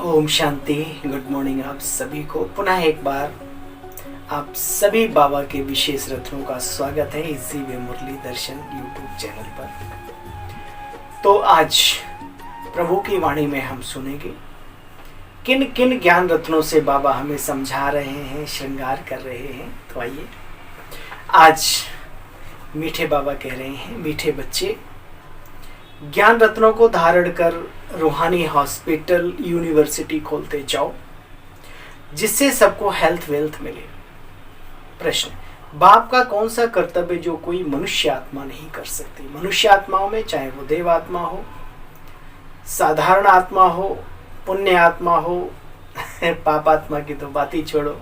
Om Shanti. Good morning आप सभी को। पुनः एक बार आप सभी बाबा के विशेष रत्नों का स्वागत है इसी वे मुरली दर्शन यूट्यूब चैनल पर। तो आज प्रभु की वाणी में हम सुनेंगे किन किन ज्ञान रत्नों से बाबा हमें समझा रहे हैं, श्रृंगार कर रहे हैं। तो आइए, आज मीठे बाबा कह रहे हैं, मीठे बच्चे ज्ञान रत्नों को धारण कर रूहानी हॉस्पिटल यूनिवर्सिटी खोलते जाओ जिससे सबको हेल्थ वेल्थ मिले। प्रश्न, बाप का कौन सा कर्तव्य जो कोई मनुष्य आत्मा नहीं कर सकती। मनुष्य आत्माओं में चाहे वो देव आत्मा हो, साधारण आत्मा हो, पुण्य आत्मा हो, पाप आत्मा की तो बात ही छोड़ो,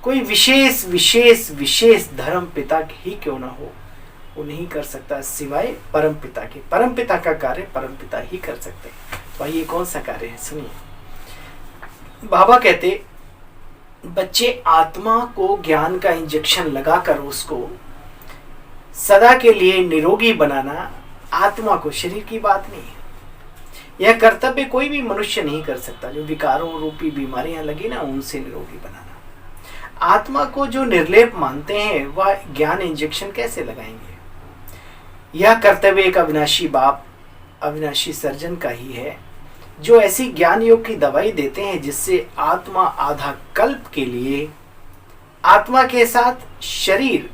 कोई विशेष विशेष विशेष धर्म पिता ही क्यों ना हो, वो नहीं कर सकता सिवाय परम पिता के। परम पिता का कार्य परम पिता ही कर सकते हैं। तो ये कौन सा कार्य है, सुनिए। बाबा कहते, बच्चे आत्मा को ज्ञान का इंजेक्शन लगाकर उसको सदा के लिए निरोगी बनाना आत्मा को, शरीर की बात नहीं है। यह कर्तव्य कोई भी मनुष्य नहीं कर सकता। जो विकारों रूपी बीमारियां लगी ना, उनसे निरोगी बनाना। आत्मा को जो निर्लेप मानते हैं वह ज्ञान इंजेक्शन कैसे लगाएंगे। यह कर्तव्य एक अविनाशी बाप, अविनाशी सर्जन का ही है, जो ऐसी ज्ञान योग की दवाई देते हैं जिससे आत्मा आधा कल्प के लिए आत्मा के साथ शरीर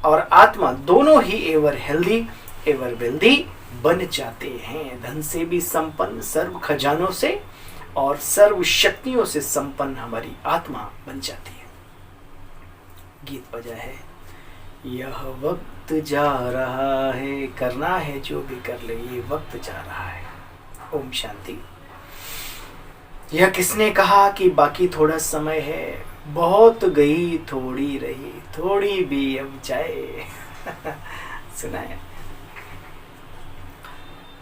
और आत्मा दोनों he ever healthy ever wealthy बन जाते हैं। धन से भी संपन्न, सर्व खजानों से और सर्व शक्तियों से संपन्न हमारी आत्मा बन जाती है। गीत बजा है, यह वक्त जा रहा है, करना है जो भी कर ले, ये वक्त जा रहा है। ओम शांति। यह किसने कहा कि बाकी थोड़ा समय है, बहुत गई थोड़ी रही, थोड़ी भी अब जाए। सुना है।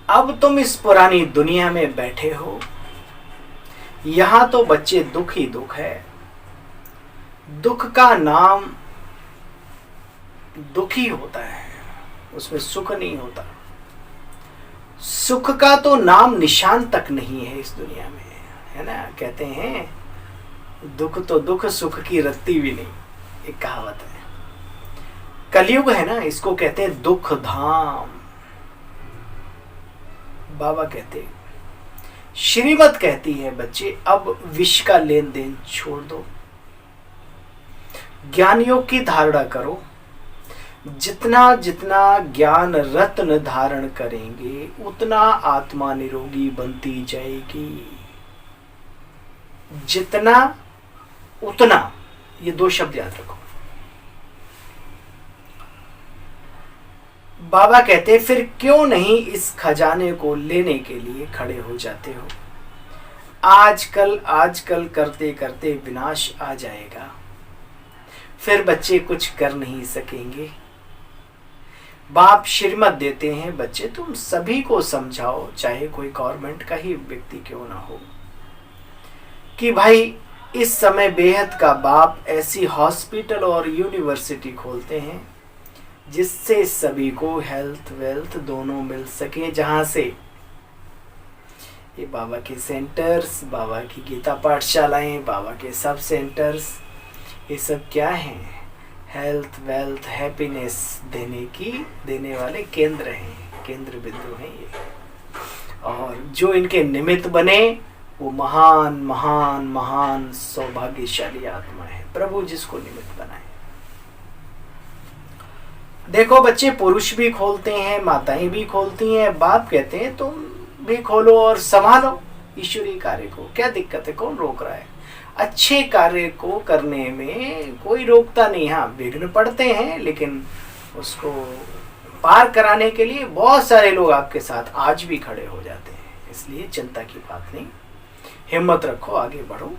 अब तुम इस पुरानी दुनिया में बैठे हो, यहां तो बच्चे दुख ही दुख है। दुख का नाम दुख ही होता है, उसमें सुख नहीं होता। सुख का तो नाम निशान तक नहीं है इस दुनिया में, है ना। कहते हैं दुख तो दुख, सुख की रत्ती भी नहीं, एक कहावत है। कलयुग है ना, इसको कहते हैं दुख धाम। बाबा कहते, श्रीमत कहती है, बच्चे अब विष का लेन देन छोड़ दो, ज्ञान योग की धारणा करो। जितना जितना ज्ञान रत्न धारण करेंगे उतना आत्मा निरोगी बनती जाएगी। जितना उतना, ये दो शब्द याद रखो। बाबा कहते, फिर क्यों नहीं इस खजाने को लेने के लिए खड़े हो जाते हो। आजकल आजकल करते करते विनाश आ जाएगा, फिर बच्चे कुछ कर नहीं सकेंगे। बाप श्रीमत देते हैं, बच्चे तुम सभी को समझाओ, चाहे कोई गवर्नमेंट का ही व्यक्ति क्यों ना हो, कि भाई इस समय बेहद का बाप ऐसी हॉस्पिटल और यूनिवर्सिटी खोलते हैं जिससे सभी को हेल्थ वेल्थ दोनों मिल सके। जहां से ये बाबा के सेंटर्स, बाबा की गीता पाठशालाएं, बाबा के सब सेंटर्स, ये सब क्या हैं, हेल्थ वेल्थ हैप्पीनेस देने वाले केंद्र हैं, केंद्र बिंदु हैं ये। और जो इनके निमित्त बने वो महान महान महान सौभाग्यशाली आत्मा है, प्रभु जिसको निमित्त बनाए। देखो बच्चे, पुरुष भी खोलते हैं, माताएं भी खोलती हैं। बाप कहते हैं तुम भी खोलो और संभालो ईश्वरीय कार्य को। क्या दिक्कत है, कौन रोक रहा है। अच्छे कार्य को करने में कोई रोकता नहीं। हाँ, विघ्न पड़ते हैं, लेकिन उसको पार कराने के लिए बहुत सारे लोग आपके साथ आज भी खड़े हो जाते हैं। इसलिए चिंता की बात नहीं, हिम्मत रखो, आगे बढ़ो।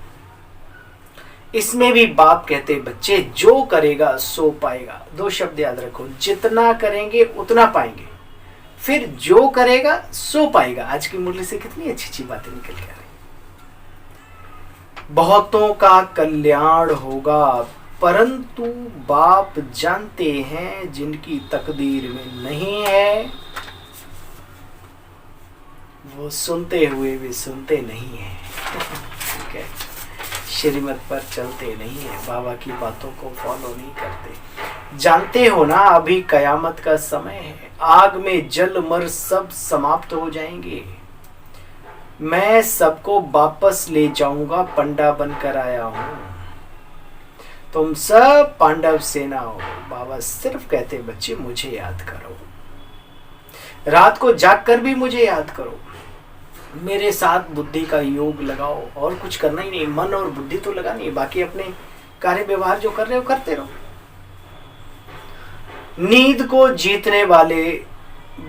इसमें भी बाप कहते, बच्चे जो करेगा सो पाएगा। दो शब्द याद रखो, जितना करेंगे उतना पाएंगे, फिर जो करेगा सो पाएगा। आज की मुरली से कितनी अच्छी अच्छी बातें निकल के आ रही। बहुतों का कल्याण होगा, परंतु बाप जानते हैं जिनकी तकदीर में नहीं है वो सुनते हुए भी सुनते नहीं हैं। ठीक है, श्रीमत पर चलते नहीं है, बाबा की बातों को फॉलो नहीं करते। जानते हो ना अभी कयामत का समय है, आग में जल मर सब समाप्त हो जाएंगे। मैं सबको वापस ले जाऊंगा, पंडा बनकर आया हूं। तुम सब पांडव सेना हो। बाबा सिर्फ कहते बच्चे मुझे याद करो, रात को जागकर भी मुझे याद करो, मेरे साथ बुद्धि का योग लगाओ। और कुछ करना ही नहीं, मन और बुद्धि तो लगानी है, बाकी अपने कार्य व्यवहार जो कर रहे हो करते रहो। नींद को जीतने वाले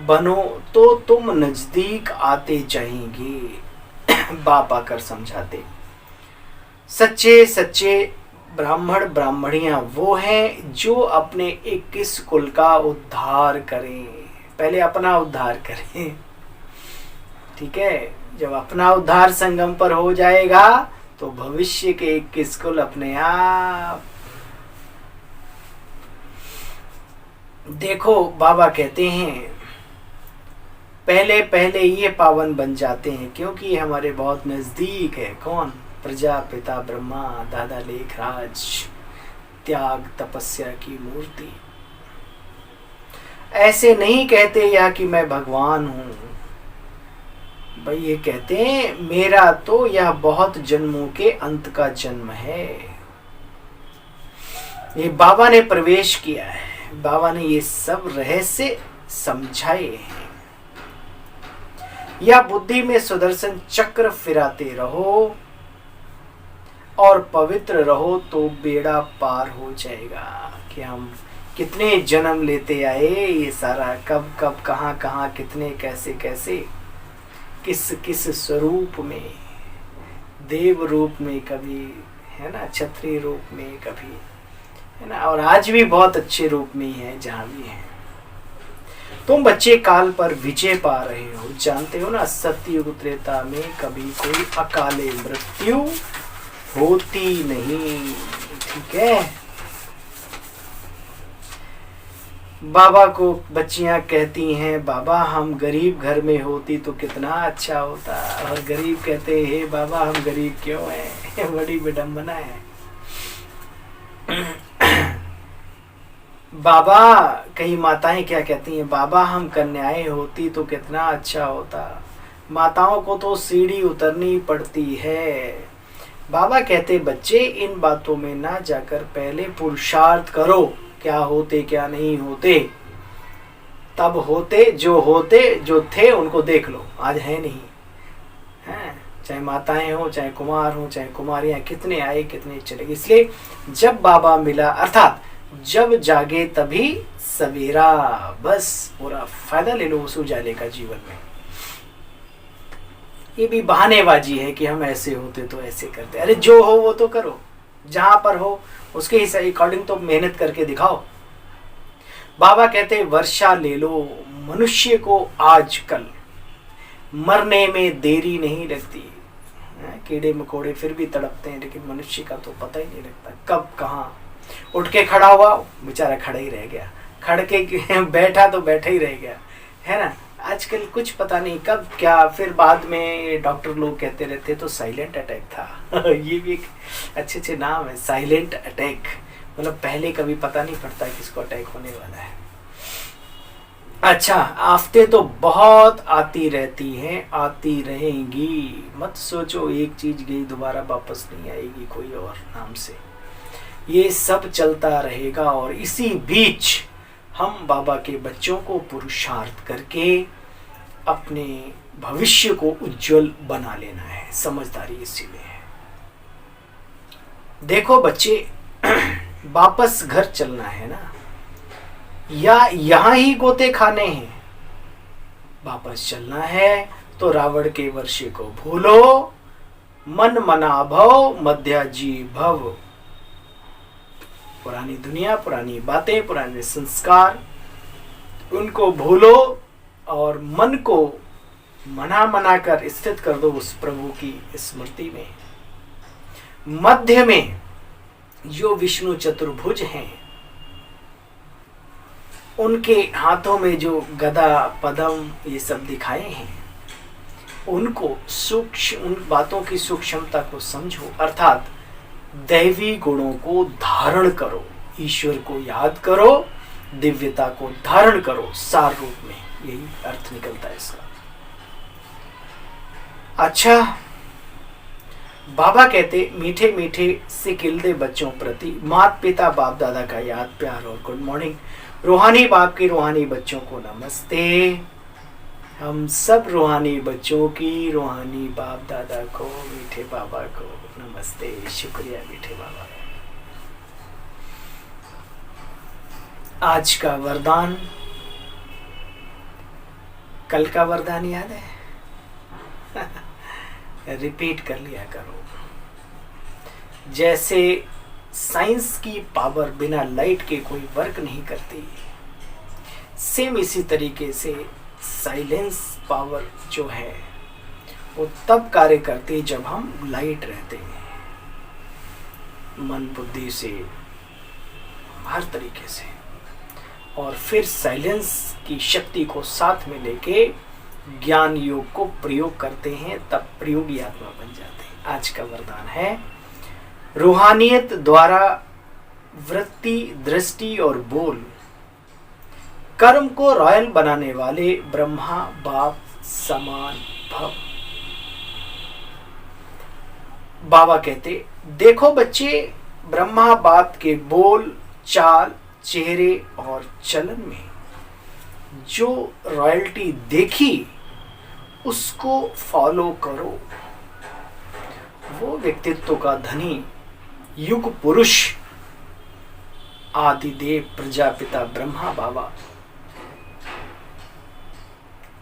बनो तो तुम नजदीक आते जाएंगे। बाप आकर समझाते। सच्चे सच्चे ब्राह्मण ब्राह्मणियां वो हैं जो अपने 21 कुल का उद्धार करें। पहले अपना उद्धार करें, ठीक है। जब अपना उद्धार संगम पर हो जाएगा तो भविष्य के 21 कुल अपने आप। देखो बाबा कहते हैं पहले पहले ये पावन बन जाते हैं क्योंकि ये हमारे बहुत नजदीक है। कौन? प्रजापिता ब्रह्मा, दादा लेखराज, त्याग तपस्या की मूर्ति। ऐसे नहीं कहते या कि मैं भगवान हूं भाई, ये कहते हैं मेरा तो यह बहुत जन्मों के अंत का जन्म है। ये बाबा ने प्रवेश किया है, बाबा ने ये सब रहस्य समझाए हैं। या बुद्धि में सुदर्शन चक्र फिराते रहो और पवित्र रहो तो बेड़ा पार हो जाएगा। कि हम कितने जन्म लेते आए, ये सारा कब कब कहां कहां कितने कैसे कैसे किस किस स्वरूप में, देव रूप में कभी, है ना, क्षत्रिय रूप में कभी, है ना, और आज भी बहुत अच्छे रूप में ही है जहां भी है। तुम बच्चे काल पर विजय पा रहे हो। जानते हो ना सत्ययुग त्रेता में कभी कोई अकाले मृत्यु होती नहीं, ठीक है। बाबा को बच्चियां कहती हैं बाबा हम गरीब घर में होती तो कितना अच्छा होता, और गरीब कहते हैं हे बाबा हम गरीब क्यों हैं। बड़ी विडंबना है। बाबा, कई माताएं क्या कहती हैं, बाबा हम कन्याएं होती तो कितना अच्छा होता। माताओं को तो सीढ़ी उतरनी पड़ती है। बाबा कहते बच्चे इन बातों में ना जाकर पहले पुरुषार्थ करो, क्या होते क्या नहीं होते, तब होते जो थे उनको देख लो, आज है नहीं है। चाहे माताएं हो, चाहे कुमार हो, चाहे कुमारियां, कितने आए कितने चले गए। इसलिए जब बाबा मिला, अर्थात जब जागे तभी सवेरा, बस पूरा फायदा ले लो उस उजाले का जीवन में। ये भी बहानेबाजी है कि हम ऐसे होते तो ऐसे करते। अरे जो हो वो तो करो, जहां पर हो उसके ही अकॉर्डिंग तो मेहनत करके दिखाओ। बाबा कहते वर्षा ले लो, मनुष्य को आजकल मरने में देरी नहीं लगती। कीड़े मकोड़े फिर भी तड़पते हैं, लेकिन मनुष्य का तो पता ही नहीं लगता कब कहाँ उठ के खड़ा हुआ, बेचारा खड़ा ही रह गया, खड़ के बैठा तो बैठा ही रह गया, है ना। आजकल कुछ पता नहीं कब क्या, फिर बाद में डॉक्टर लोग कहते रहते तो साइलेंट अटैक था। ये भी एक अच्छे नाम है, साइलेंट अटैक। मतलब पहले कभी पता नहीं पड़ता किसको अटैक होने वाला है। अच्छा, आफतें तो बहुत आती रहती हैं, आती रहेंगी। मत सोचो एक चीज गई दोबारा वापस नहीं आएगी कोई और नाम से। ये सब चलता रहेगा और इसी बीच हम बाबा के बच्चों को पुरुषार्थ करके अपने भविष्य को उज्जवल बना लेना है। समझदारी इसी में है। देखो बच्चे, वापस घर चलना है ना, या यहां ही गोते खाने हैं। वापस चलना है तो रावण के वर्षे को भूलो, मन मना भव मध्याजी भव। पुरानी दुनिया, पुरानी बातें, पुराने संस्कार, उनको भूलो और मन को मना कर स्थित कर दो उस प्रभु की स्मृति में। मध्य में जो विष्णु चतुर्भुज हैं, उनके हाथों में जो गदा पद्म ये सब दिखाए हैं, उनको सूक्ष्म, उन बातों की सूक्ष्मता को समझो, अर्थात दैवी गुणों को धारण करो, ईश्वर को याद करो, दिव्यता को धारण करो सार रूप में, यही अर्थ निकलता है इसका। अच्छा, बाबा कहते मीठे मीठे सिकिलदे बच्चों प्रति माता पिता बाप दादा का याद प्यार और गुड मॉर्निंग। रूहानी बाप के रूहानी बच्चों को नमस्ते। हम सब रूहानी बच्चों की रूहानी बाप दादा को, मीठे बाबा को नमस्ते। शुक्रिया मीठे बाबा। आज का वरदान, कल का वरदान याद है? रिपीट कर लिया करो। जैसे साइंस की पावर बिना लाइट के कोई वर्क नहीं करती, सेम इसी तरीके से साइलेंस पावर जो है वो तब कार्य करती जब हम लाइट रहते हैं, मन बुद्धि से, हर तरीके से। और फिर साइलेंस की शक्ति को साथ में लेके ज्ञान योग को प्रयोग करते हैं, तब प्रयोगी आत्मा बन जाते हैं। आज का वरदान है रूहानियत द्वारा वृत्ति, दृष्टि और बोल कर्म को रॉयल बनाने वाले ब्रह्मा बाप समान भव। बाबा कहते देखो बच्चे, ब्रह्मा बाप के बोल, चाल, चेहरे और चलन में जो रॉयल्टी देखी उसको फॉलो करो। वो व्यक्तित्व का धनी युग पुरुष आदिदेव प्रजापिता ब्रह्मा बाबा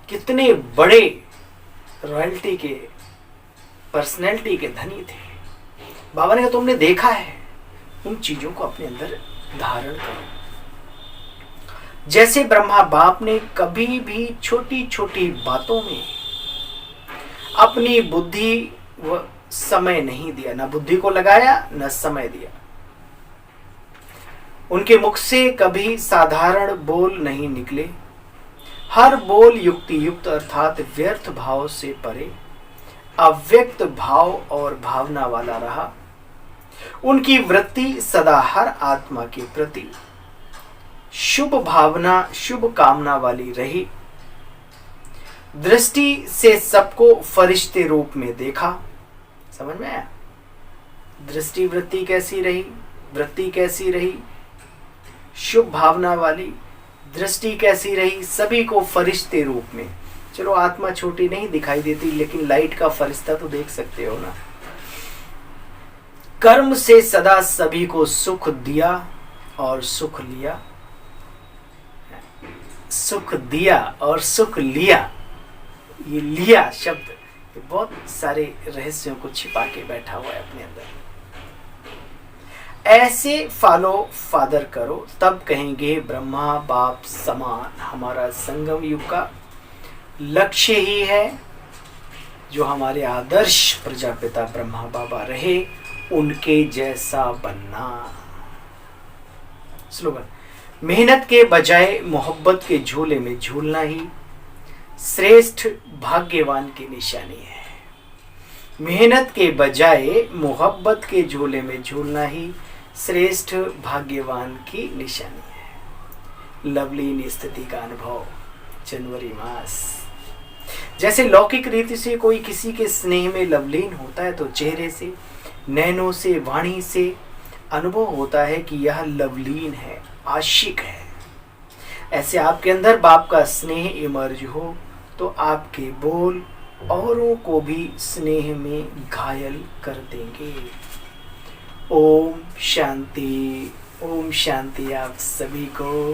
कितने बड़े रॉयल्टी के, पर्सनैलिटी के धनी थे। बाबा ने कहा तुमने देखा है, उन चीजों को अपने अंदर धारण करो। जैसे ब्रह्मा बाप ने कभी भी छोटी छोटी बातों में अपनी बुद्धि व समय नहीं दिया, ना बुद्धि को लगाया न समय दिया। उनके मुख से कभी साधारण बोल नहीं निकले, हर बोल युक्ति युक्त अर्थात व्यर्थ भाव से परे अव्यक्त भाव और भावना वाला रहा। उनकी वृत्ति सदा हर आत्मा के प्रति शुभ भावना, शुभ कामना वाली रही। दृष्टि से सबको फरिश्ते रूप में देखा। समझ में आया? दृष्टि वृत्ति कैसी रही, वृत्ति कैसी रही, शुभ भावना वाली। दृष्टि कैसी रही, सभी को फरिश्ते रूप में। चलो आत्मा छोटी नहीं दिखाई देती, लेकिन लाइट का फरिश्ता तो देख सकते हो ना। कर्म से सदा सभी को सुख दिया और सुख लिया। सुख दिया और सुख लिया, ये लिया शब्द ये बहुत सारे रहस्यों को छिपा के बैठा हुआ है अपने अंदर। ऐसे फॉलो फादर करो, तब कहेंगे ब्रह्मा बाप समान। हमारा संगम युग का लक्ष्य ही है जो हमारे आदर्श प्रजापिता ब्रह्मा बाबा रहे, उनके जैसा बनना। स्लोगन, मेहनत के बजाय मोहब्बत के झूले में झूलना ही श्रेष्ठ भाग्यवान की निशानी है। मेहनत के बजाय मोहब्बत के झूले में झूलना ही श्रेष्ठ भाग्यवान की निशानी है। लवलीन स्थिति का अनुभव, जनवरी मास। जैसे लौकिक रीति से कोई किसी के स्नेह में लवलीन होता है तो चेहरे से, नैनों से, वाणी से अनुभव होता है कि यह लवलीन है, आशिक है। ऐसे आपके अंदर बाप का स्नेह इमर्ज हो तो आपके बोल औरों को भी स्नेह में घायल कर देंगे। ओम शांति, ओम शांति आप सभी को।